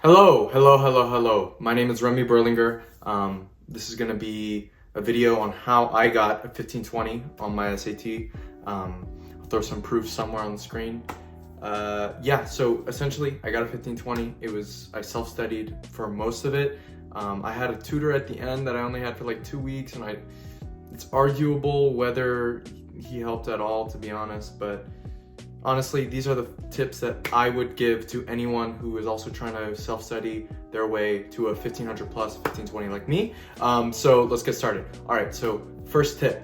Hello. My name is Remy Berlinger. This is going to be a video on how I got a 1520 on my SAT. I'll throw some proof somewhere on the screen. So essentially I got a 1520. I self-studied for most of it. I had a tutor at the end that I only had for like 2 weeks, and it's arguable whether he helped at all, to be honest, but honestly, these are the tips that I would give to anyone who is also trying to self-study their way to a 1500 plus 1520 like me. So let's get started. All right, so first tip,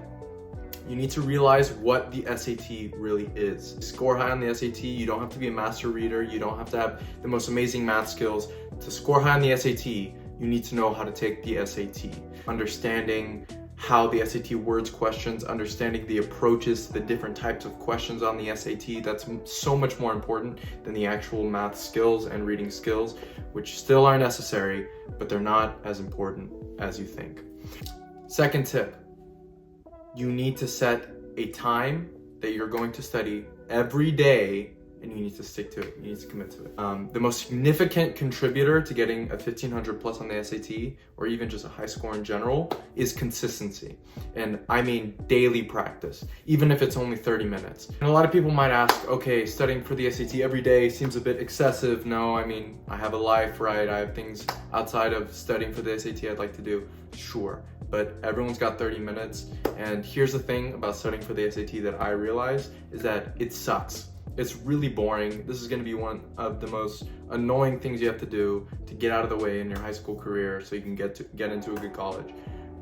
you need to realize what the SAT really is. Score high on the SAT, you don't have to be a master reader, you don't have to have the most amazing math skills. To score high on the SAT, you need to know how to take the SAT. Understanding how the SAT words questions, understanding the approaches to the different types of questions on the SAT, that's so much more important than the actual math skills and reading skills, which still are necessary, but they're not as important as you think. Second tip, you need to set a time that you're going to study every day, and you need to stick to it. You need to commit to it. The most significant contributor to getting a 1500 plus on the SAT, or even just a high score in general, is consistency. And I mean daily practice, even if it's only 30 minutes. And a lot of people might ask, okay, studying for the SAT every day seems a bit excessive. No, I mean, I have a life, right? I have things outside of studying for the SAT I'd like to do. Sure, but everyone's got 30 minutes. And here's the thing about studying for the SAT that I realized is that it sucks. It's really boring. This is going to be one of the most annoying things you have to do to get out of the way in your high school career so you can get into a good college.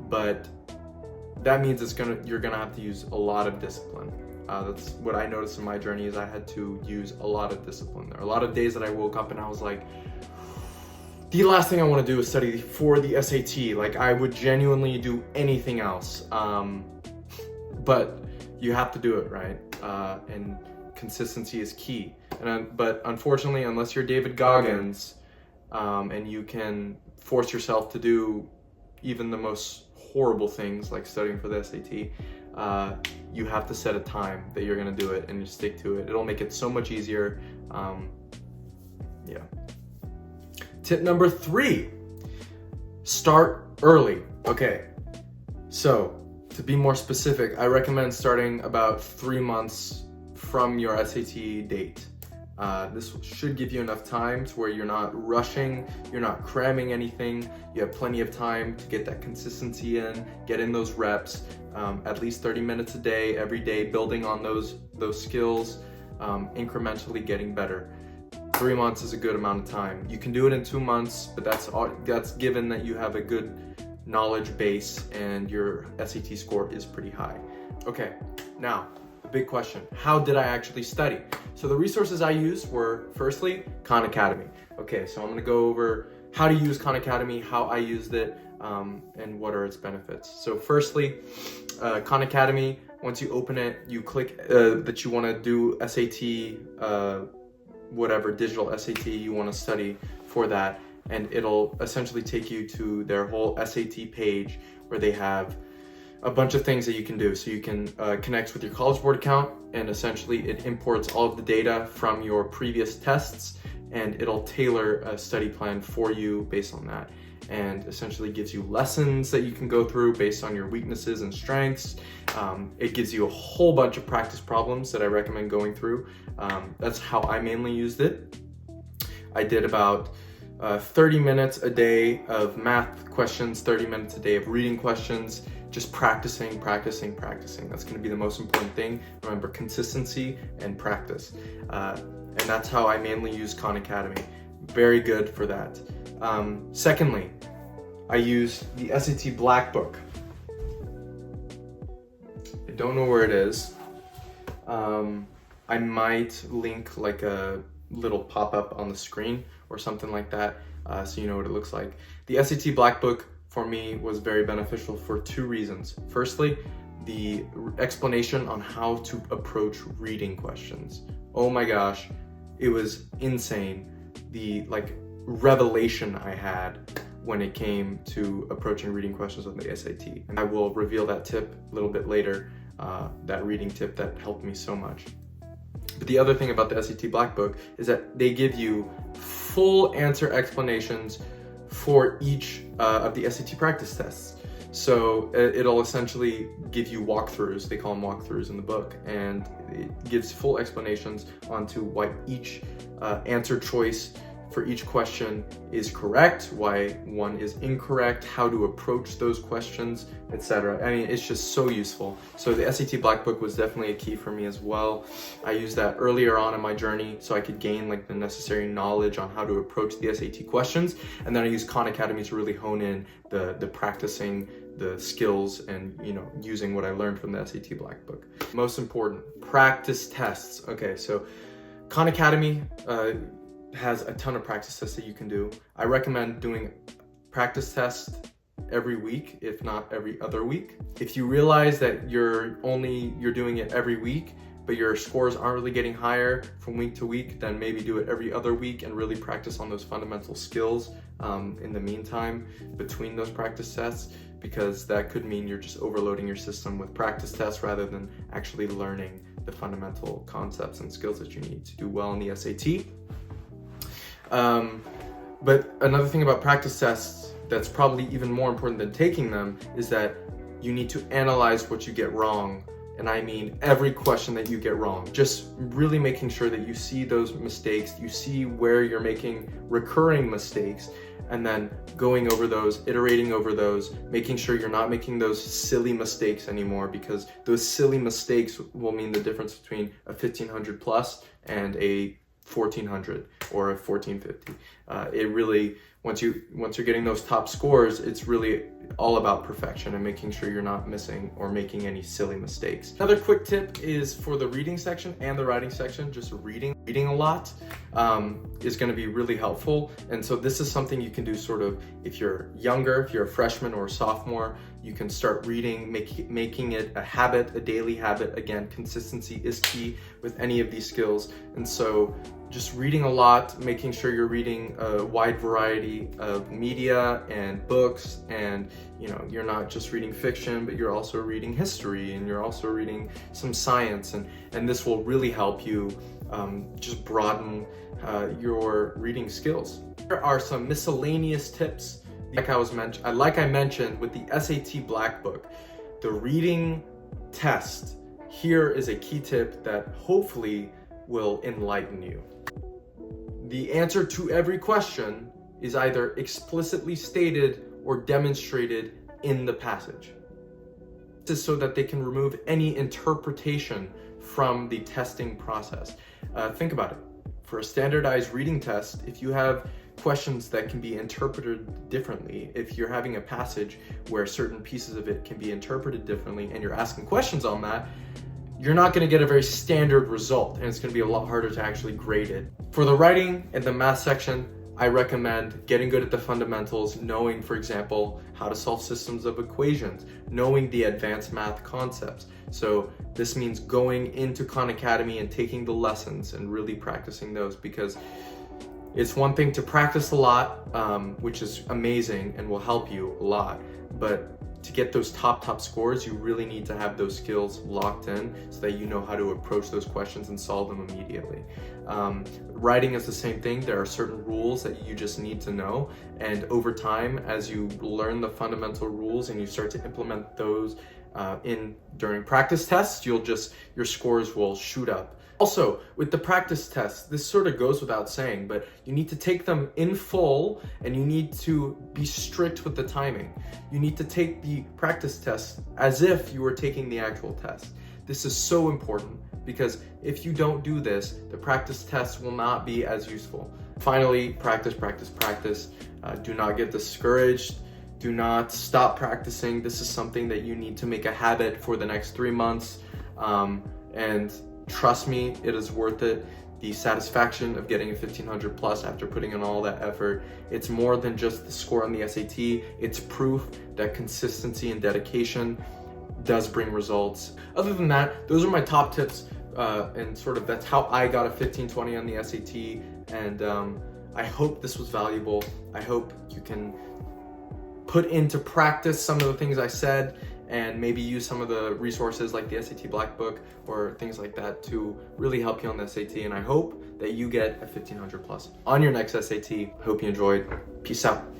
But that means you're gonna have to use a lot of discipline. That's what I noticed in my journey, is I had to use a lot of discipline. There are a lot of days that I woke up and I was like, the last thing I want to do is study for the SAT. Like, I would genuinely do anything else. But you have to do it, right? And consistency is key. But unfortunately, unless you're David Goggins, and you can force yourself to do even the most horrible things like studying for the SAT, you have to set a time that you're gonna do it and you stick to it. It'll make it so much easier. Tip number 3, start early. Okay, so to be more specific, I recommend starting about 3 months from your SAT date. This should give you enough time to where you're not rushing, you're not cramming anything, you have plenty of time to get that consistency in, get in those reps, at least 30 minutes a day, every day, building on those skills, incrementally getting better. 3 months is a good amount of time. You can do it in 2 months, but that's given that you have a good knowledge base and your SAT score is pretty high. Okay, now, big question. How did I actually study? So the resources I used were, firstly, Khan Academy. Okay, so I'm gonna go over how to use Khan Academy, how I used it, and what are its benefits. So firstly, Khan Academy, once you open it, you click that you wanna do SAT, whatever digital SAT you wanna study for that, and it'll essentially take you to their whole SAT page where they have a bunch of things that you can do. So you can connect with your College Board account, and essentially it imports all of the data from your previous tests, and it'll tailor a study plan for you based on that, and essentially gives you lessons that you can go through based on your weaknesses and strengths. It gives you a whole bunch of practice problems that I recommend going through. That's how I mainly used it. I did about 30 minutes a day of math questions, 30 minutes a day of reading questions, just practicing. That's gonna be the most important thing. Remember, consistency and practice. And that's how I mainly use Khan Academy. Very good for that. Secondly, I use the SAT Black Book. I don't know where it is. I might link like a little pop-up on the screen or something like that, so you know what it looks like. The SAT Black Book for me was very beneficial for 2 reasons. Firstly, the explanation on how to approach reading questions. Oh my gosh, it was insane. The revelation I had when it came to approaching reading questions on the SAT. And I will reveal that tip a little bit later, that reading tip that helped me so much. But the other thing about the SAT Black Book is that they give you full answer explanations for each of the SAT practice tests. So it'll essentially give you walkthroughs, they call them walkthroughs in the book, and it gives full explanations onto why each answer choice for each question is correct, why one is incorrect, how to approach those questions, etc. I mean, it's just so useful. So the SAT Black Book was definitely a key for me as well. I used that earlier on in my journey so I could gain like the necessary knowledge on how to approach the SAT questions. And then I used Khan Academy to really hone in the practicing, the skills, and using what I learned from the SAT Black Book. Most important, practice tests. Okay, so Khan Academy has a ton of practice tests that you can do. I recommend doing practice tests every week, if not every other week. If you realize that you're doing it every week, but your scores aren't really getting higher from week to week, then maybe do it every other week and really practice on those fundamental skills in the meantime between those practice tests, because that could mean you're just overloading your system with practice tests rather than actually learning the fundamental concepts and skills that you need to do well in the SAT. But another thing about practice tests that's probably even more important than taking them is that you need to analyze what you get wrong. And I mean every question that you get wrong. Just really making sure that you see those mistakes, you see where you're making recurring mistakes, and then going over those, iterating over those, making sure you're not making those silly mistakes anymore, because those silly mistakes will mean the difference between a 1500 plus and a 1400 or a 1450. It really, once you're getting those top scores, it's really all about perfection and making sure you're not missing or making any silly mistakes. Another quick tip is for the reading section and the writing section, just reading a lot is going to be really helpful. And so this is something you can do sort of if you're younger, if you're a freshman or a sophomore, you can start reading, making it a habit, a daily habit. Again, consistency is key with any of these skills. And so just reading a lot, making sure you're reading a wide variety of media and books, and you're not just reading fiction, but you're also reading history, and you're also reading some science, and this will really help you just broaden your reading skills. There are some miscellaneous tips. Like I mentioned with the SAT Black Book, the reading test, here is a key tip that hopefully will enlighten you. The answer to every question is either explicitly stated or demonstrated in the passage. This is so that they can remove any interpretation from the testing process. Think about it. For a standardized reading test, if you have questions that can be interpreted differently, if you're having a passage where certain pieces of it can be interpreted differently and you're asking questions on that, you're not going to get a very standard result, and it's going to be a lot harder to actually grade it. For the writing and the math section, I recommend getting good at the fundamentals, knowing, for example, how to solve systems of equations, knowing the advanced math concepts. So this means going into Khan Academy and taking the lessons and really practicing those, because it's one thing to practice a lot, which is amazing and will help you a lot, but to get those top scores, you really need to have those skills locked in so that you know how to approach those questions and solve them immediately. Writing is the same thing. There are certain rules that you just need to know, and over time, as you learn the fundamental rules and you start to implement those during practice tests, your scores will shoot up. Also, with the practice tests, this sort of goes without saying, but you need to take them in full, and you need to be strict with the timing. You need to take the practice tests as if you were taking the actual test. This is so important, because if you don't do this, the practice tests will not be as useful. Finally, practice. Do not get discouraged. Do not stop practicing. This is something that you need to make a habit for the next 3 months. And trust me, it is worth it. The satisfaction of getting a 1500 plus after putting in all that effort, it's more than just the score on the SAT. It's proof that consistency and dedication does bring results. Other than that, those are my top tips, and sort of that's how I got a 1520 on the SAT, and I hope this was valuable. I hope you can put into practice some of the things I said, and maybe use some of the resources like the SAT Black Book or things like that to really help you on the SAT. And I hope that you get a 1500 plus on your next SAT. I hope you enjoyed. Peace out.